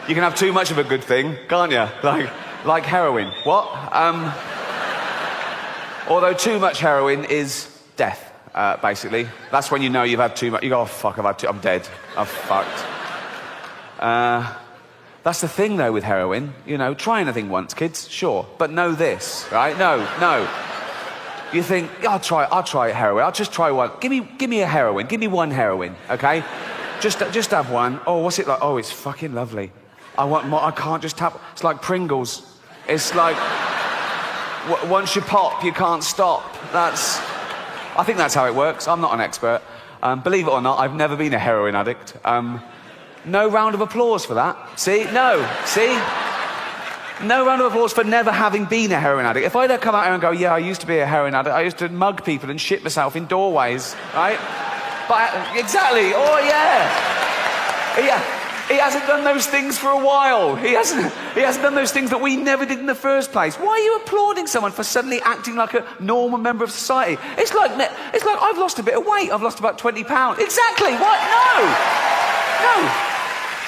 You can have too much of a good thing, can't you? Like heroin. What? Although too much heroin is death, basically. That's when you know you've had too much. You go, oh, fuck, I'm dead. I've fucked. That's the thing, though, with heroin. You know, try anything once, kids, sure. But know this, right? No. You think, I'll try heroin. I'll just try one. Give me a heroin. Give me one heroin, okay? Just have one. Oh, what's it like? Oh, it's fucking lovely. I want more. I can't just tap. It's like Pringles. It's like, once you pop, you can't stop. I think that's how it works. I'm not an expert. Believe it or not, I've never been a heroin addict. No round of applause for that. See? No round of applause for never having been a heroin addict. If I'd come out here and go, yeah, I used to be a heroin addict. I used to mug people and shit myself in doorways, right? But exactly. Oh yeah. He hasn't done those things for a while. He hasn't done those things that we never did in the first place. Why are you applauding someone for suddenly acting like a normal member of society? It's like I've lost a bit of weight. I've lost about 20 pounds. Exactly. What? No.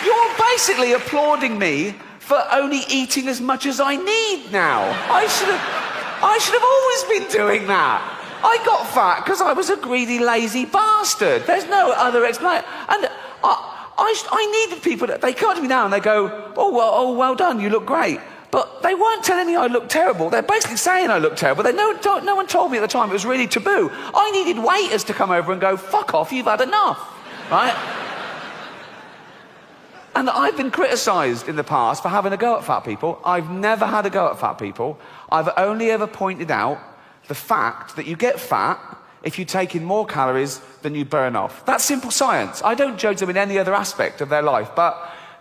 You're basically applauding me for only eating as much as I need now. I should have always been doing that. I got fat because I was a greedy, lazy bastard. There's no other explanation. And I needed people that they come to me now and they go, oh, well done, you look great. But they weren't telling me I looked terrible. They're basically saying I look terrible. No one told me at the time. It was really taboo. I needed waiters to come over and go, fuck off, you've had enough, right? And I've been criticised in the past for having a go at fat people. I've never had a go at fat people. I've only ever pointed out the fact that you get fat if you take in more calories than you burn off. That's simple science. I don't judge them in any other aspect of their life, but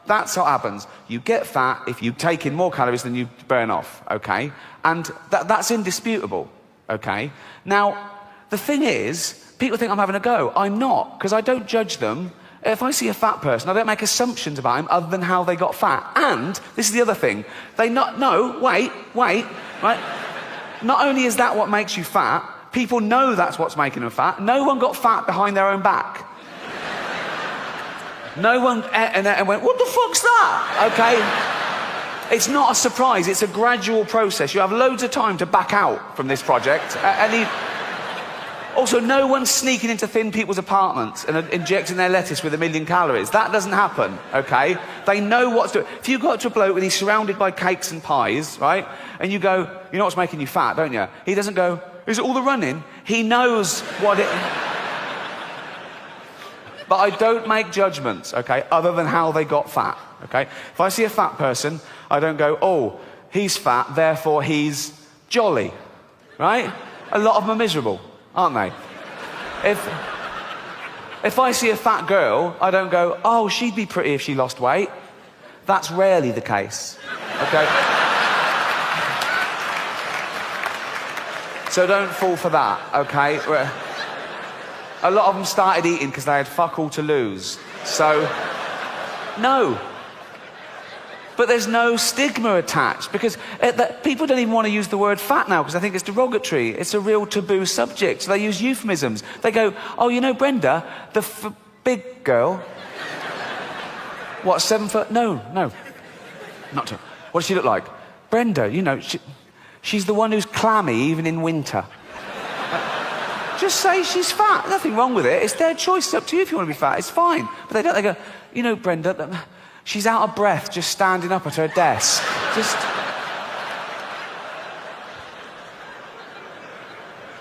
that's what happens. You get fat if you take in more calories than you burn off, okay? And that's indisputable, okay? Now, the thing is, people think I'm having a go. I'm not, because I don't judge them. If I see a fat person, I don't make assumptions about him other than how they got fat. And, this is the other thing, wait, right? Not only is that what makes you fat, people know that's what's making them fat. No one got fat behind their own back. No one and went, what the fuck's that? Okay? It's not a surprise, it's a gradual process. You have loads of time to back out from this project. Also, no one's sneaking into thin people's apartments and injecting their lettuce with 1 million calories. That doesn't happen, okay? They know what's doing. If you got to a bloke and he's surrounded by cakes and pies, right? And you go, you know what's making you fat, don't you? He doesn't go, is it all the running? He knows what it... But I don't make judgments, okay, other than how they got fat, okay? If I see a fat person, I don't go, oh, he's fat, therefore he's jolly, right? A lot of them are miserable, aren't they? If I see a fat girl, I don't go, oh, she'd be pretty if she lost weight. That's rarely the case, okay? So don't fall for that, okay? A lot of them started eating because they had fuck all to lose. So, no. But there's no stigma attached because people don't even want to use the word fat now because I think it's derogatory. It's a real taboo subject. So they use euphemisms. They go, oh, you know Brenda, the big girl. What, 7 foot? No. Not to. What does she look like? Brenda, you know, she's the one who's clammy even in winter. Just say she's fat. Nothing wrong with it. It's their choice. It's up to you if you want to be fat. It's fine. But they don't. They go, you know, Brenda, she's out of breath just standing up at her desk.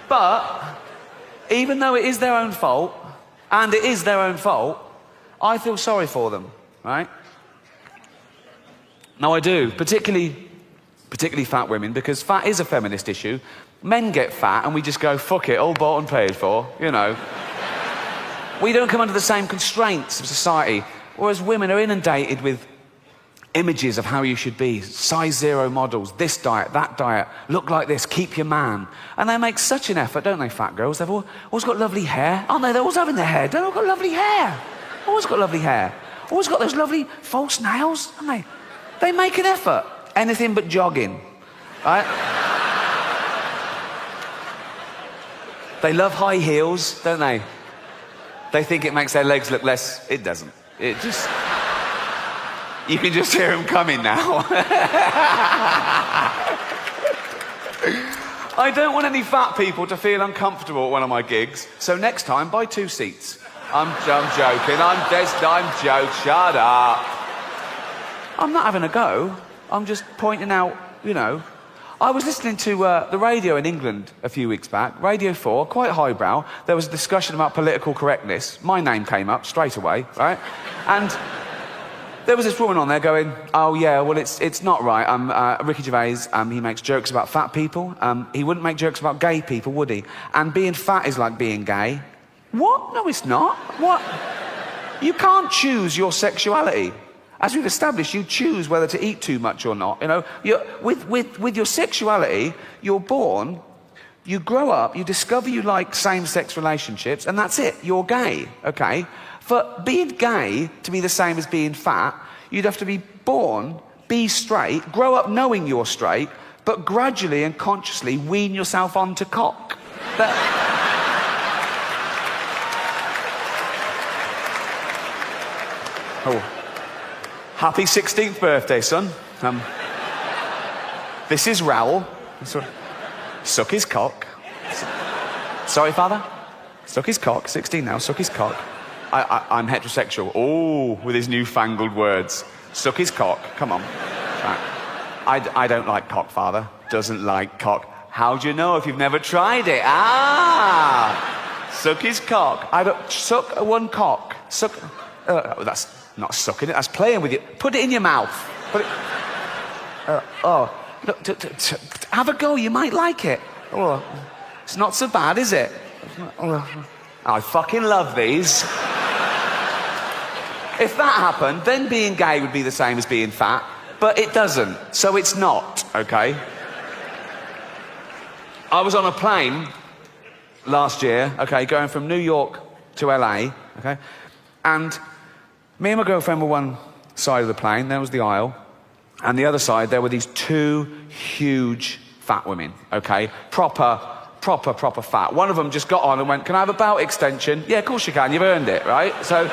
But even though it is their own fault, and it is their own fault, I feel sorry for them, right? No, I do. Particularly fat women, because fat is a feminist issue. Men get fat and we just go, fuck it, all bought and paid for, you know. We don't come under the same constraints of society, whereas women are inundated with images of how you should be, size 0 models, this diet, that diet, look like this, keep your man. And they make such an effort, don't they, fat girls? They've always got lovely hair, aren't they? They're always having their hair done. They've got lovely hair. Always got lovely hair. Always got those lovely false nails, haven't they? They make an effort. Anything but jogging, right? They love high heels, don't they? They think it makes their legs look less. It doesn't. It just... You can just hear him coming now. I don't want any fat people to feel uncomfortable at one of my gigs, so next time, buy 2 seats. I'm joking. I'm joking. Shut up. I'm not having a go. I'm just pointing out, you know. I was listening to the radio in England a few weeks back, Radio 4, quite highbrow. There was a discussion about political correctness. My name came up straight away, right? And there was this woman on there going, oh yeah, well it's not right. Ricky Gervais, he makes jokes about fat people. He wouldn't make jokes about gay people, would he? And being fat is like being gay. What? No, it's not. What? You can't choose your sexuality. As we've established, you choose whether to eat too much or not. You know, with your sexuality, you're born, you grow up, you discover you like same-sex relationships, and that's it. You're gay, okay? For being gay to be the same as being fat, you'd have to be born, be straight, grow up knowing you're straight, but gradually and consciously wean yourself onto cock. Oh. Happy 16th birthday, son. This is Raoul. Suck his cock. Sorry, father? Suck his cock. 16 now, suck his cock. I'm heterosexual. Oh, with his newfangled words. Suck his cock. Come on. Right. I don't like cock, father. Doesn't like cock. How do you know if you've never tried it? Ah! Suck his cock. Suck one cock. Suck... that's... not sucking it, that's playing with you. Put it in your mouth. Put it... look, have a go, you might like it. Oh, it's not so bad, is it? I fucking love these. If that happened, then being gay would be the same as being fat, but it doesn't, so it's not, okay? I was on a plane last year, okay, going from New York to LA, okay, and me and my girlfriend were one side of the plane, there was the aisle, and the other side, there were these 2 huge fat women, okay? Proper fat. One of them just got on and went, can I have a belt extension? Yeah, of course you can, you've earned it, right? So,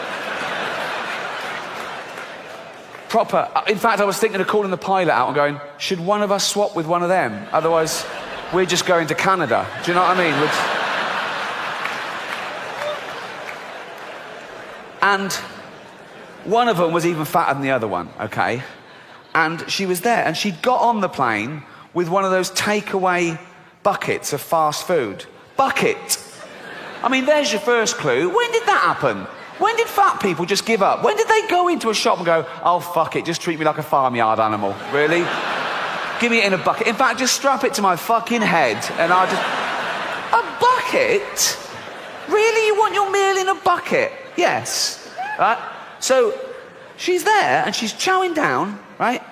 proper. In fact, I was thinking of calling the pilot out and going, should one of us swap with one of them? Otherwise, we're just going to Canada. Do you know what I mean? And one of them was even fatter than the other one, okay? And she was there, and she'd got on the plane with one of those takeaway buckets of fast food. Bucket! I mean, there's your first clue. When did that happen? When did fat people just give up? When did they go into a shop and go, oh, fuck it, just treat me like a farmyard animal? Really? Give me it in a bucket. In fact, just strap it to my fucking head, and I'll just... A bucket? Really? You want your meal in a bucket? Yes. Right? So, she's there, and she's chowing down, right?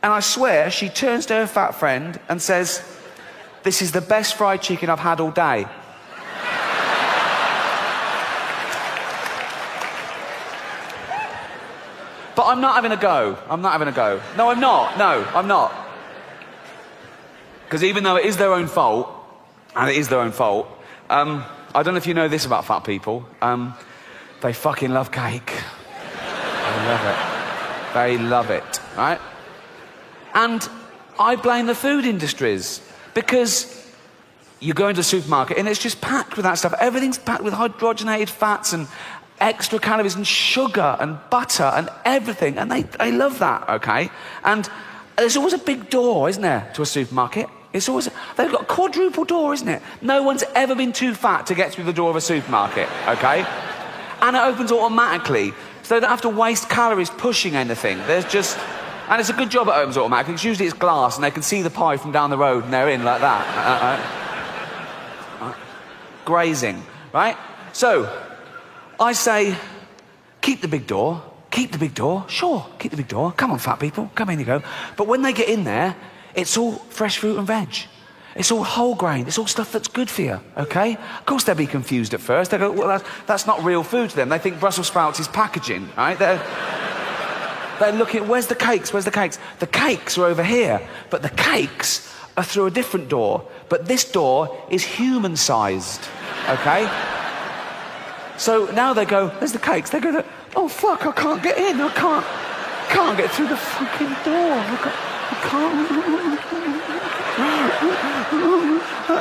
And I swear, she turns to her fat friend and says, this is the best fried chicken I've had all day. But I'm not having a go. I'm not having a go. No, I'm not. No, I'm not. Because even though it is their own fault, and it is their own fault, I don't know if you know this about fat people, they fucking love cake. They love it. They love it, right? And I blame the food industries, because you go into the supermarket and it's just packed with that stuff. Everything's packed with hydrogenated fats and extra calories and sugar and butter and everything, and they love that, okay? And there's always a big door, isn't there, to a supermarket? It's always, they've got a quadruple door, isn't it? No one's ever been too fat to get through the door of a supermarket, okay? And it opens automatically, so they don't have to waste calories pushing anything. There's just... And it's a good job it opens automatically, because usually it's glass and they can see the pie from down the road and they're in like that. Grazing, right? So, I say, keep the big door. Keep the big door. Sure, keep the big door. Come on, fat people. Come in, you go. But when they get in there, it's all fresh fruit and veg. It's all whole grain. It's all stuff that's good for you, okay? Of course they'll be confused at first. They go, well, that's not real food to them. They think Brussels sprouts is packaging, right? They're looking, where's the cakes? Where's the cakes? The cakes are over here, but the cakes are through a different door. But this door is human-sized, okay? So now they go, there's the cakes. They go, oh, fuck, I can't get in. I can't get through the fucking door. I can't.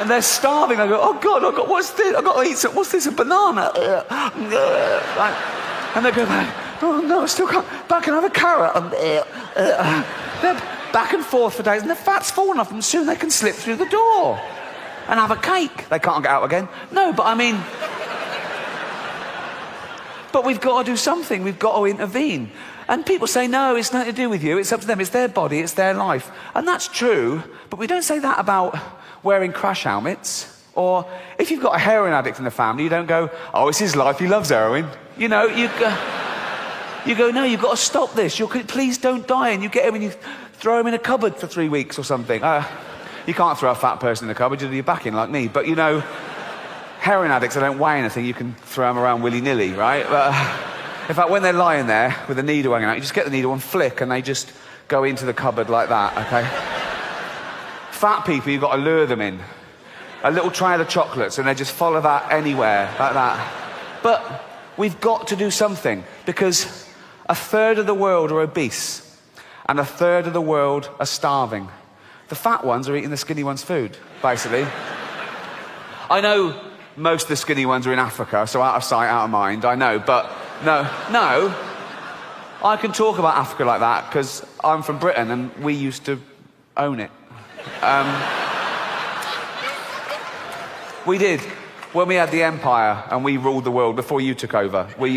And they're starving. I go, oh God, what's this? I've got to eat some, what's this, a banana? Like, and they go back, oh no, I still can't. Back and have a carrot. They're back and forth for days, and the fat's fallen off them. Soon they can slip through the door and have a cake. They can't get out again. No, but I mean... But we've got to do something. We've got to intervene. And people say, no, it's nothing to do with you. It's up to them. It's their body. It's their life. And that's true. But we don't say that about wearing crash helmets. Or if you've got a heroin addict in the family, you don't go, oh, it's his life. He loves heroin. You know, you go, no, you've got to stop this. Please don't die. And you get him and you throw him in a cupboard for 3 weeks or something. You can't throw a fat person in a cupboard. You'll be back in like me. But, you know... Heroin addicts, they don't weigh anything. You can throw them around willy-nilly, right? But, in fact, when they're lying there with a needle hanging out, you just get the needle and flick, and they just go into the cupboard like that, okay? Fat people, you've got to lure them in. A little tray of chocolates, and they just follow that anywhere, like that. But we've got to do something, because a third of the world are obese, and a third of the world are starving. The fat ones are eating the skinny ones' food, basically. I know... Most of the skinny ones are in Africa, so out of sight, out of mind, I know, but no, I can talk about Africa like that because I'm from Britain and we used to own it. We did. When we had the empire and we ruled the world before you took over, we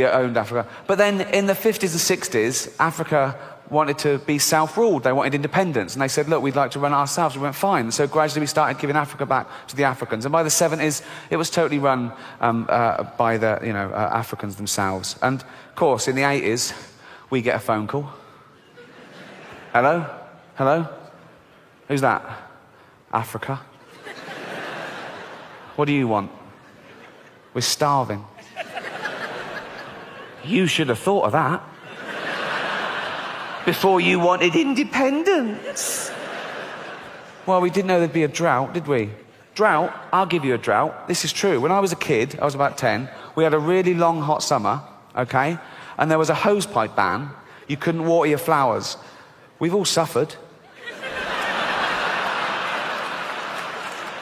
owned Africa. But then in the 50s and 60s, Africa wanted to be self-ruled. They wanted independence. And they said, look, we'd like to run it ourselves. We went, fine. So gradually we started giving Africa back to the Africans. And by the 70s, it was totally run by the, Africans themselves. And, of course, in the 80s, we get a phone call. Hello? Hello? Who's that? Africa. What do you want? We're starving. You should have thought of that. Before you wanted independence. Well, we didn't know there'd be a drought, did we? Drought? I'll give you a drought. This is true. When I was a kid, I was about 10, we had a really long, hot summer, okay? And there was a hosepipe ban. You couldn't water your flowers. We've all suffered.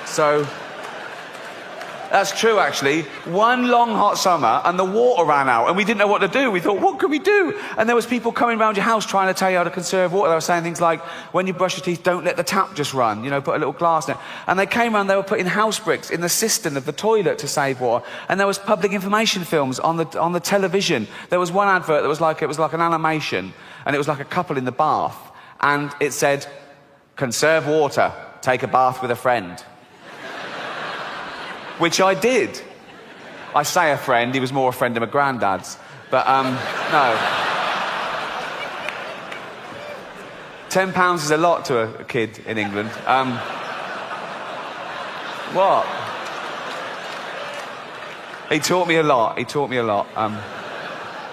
So... That's true, actually. One long hot summer, and the water ran out, and we didn't know what to do. We thought, what can we do? And there was people coming around your house trying to tell you how to conserve water. They were saying things like, when you brush your teeth, don't let the tap just run. You know, put a little glass in it. And they came around, they were putting house bricks in the cistern of the toilet to save water. And there was public information films on the television. There was one advert that was like, it was like an animation, and it was like a couple in the bath. And it said, conserve water, take a bath with a friend. Which I did. I say a friend, he was more a friend of my granddad's. But, no. £10 is a lot to a kid in England. What? He taught me a lot,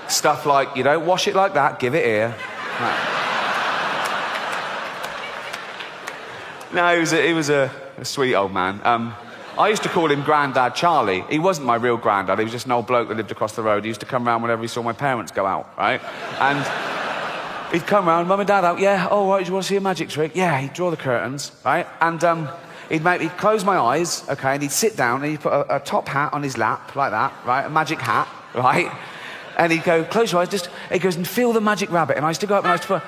stuff like, you don't wash it like that, give it here. No, he was a sweet old man. I used to call him Grandad Charlie. He wasn't my real granddad, he was just an old bloke that lived across the road. He used to come round whenever he saw my parents go out, right? And he'd come round, Mum and Dad out, yeah, oh, right, do you want to see a magic trick? Yeah, he'd draw the curtains, right? And he'd close my eyes, okay, and he'd sit down and he'd put a top hat on his lap, like that, right? A magic hat, right? And he'd go, close your eyes, he goes, and feel the magic rabbit. And I used to go up and I used to put...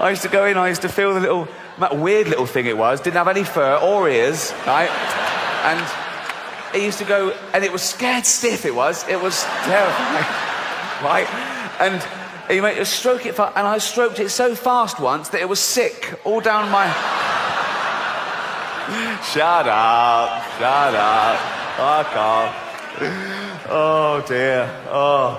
I used to go in, I used to feel the little... That weird little thing it was, didn't have any fur or ears, right? And he used to go, and it was scared stiff, it was terrifying, right? And he made stroke it, and I stroked it so fast once that it was sick, all down my... Shut up, fuck off. Oh dear, oh.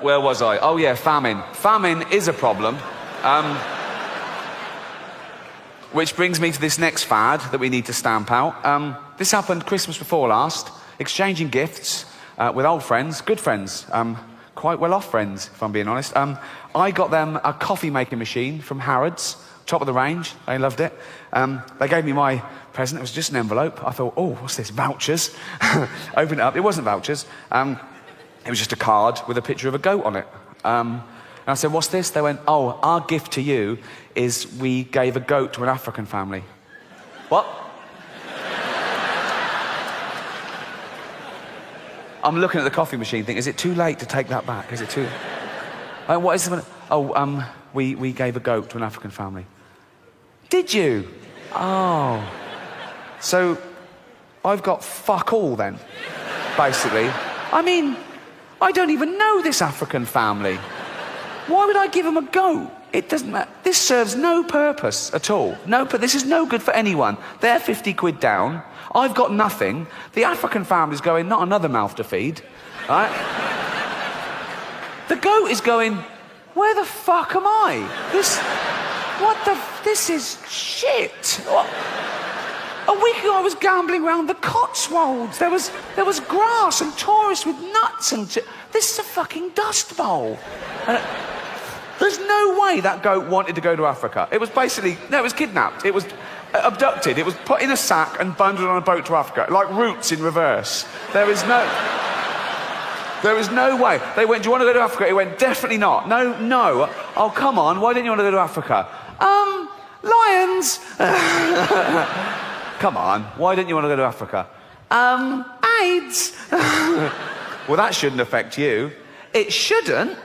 Where was I? Oh yeah, famine. Famine is a problem. Which brings me to this next fad that we need to stamp out. This happened Christmas before last, exchanging gifts with old friends, good friends, quite well-off friends, if I'm being honest. I got them a coffee-making machine from Harrods, top of the range. They loved it. They gave me my present. It was just an envelope. I thought, oh, what's this, vouchers? Opened it up. It wasn't vouchers. It was just a card with a picture of a goat on it. And I said, what's this? They went, oh, our gift to you is we gave a goat to an African family. What? I'm looking at the coffee machine thinking, is it too late to take that back? Is it too... what is it? Oh, we gave a goat to an African family. Did you? Oh. So, I've got fuck all then, basically. I mean, I don't even know this African family. Why would I give them a goat? It doesn't matter. This serves no purpose at all. This is no good for anyone. They're 50 quid down. I've got nothing. The African family's going, not another mouth to feed. Right? The goat is going, where the fuck am I? This is shit. What? A week ago I was gambling around the Cotswolds. There was grass and tourists with nuts and... This is a fucking dust bowl. There's no way that goat wanted to go to Africa. It was basically... No, it was kidnapped. It was abducted. It was put in a sack and bundled on a boat to Africa. Like Roots in reverse. There is no way. They went, do you want to go to Africa? He went, definitely not. No. Oh, come on. Why didn't you want to go to Africa? Lions. Come on. Why didn't you want to go to Africa? AIDS. Well, that shouldn't affect you. It shouldn't.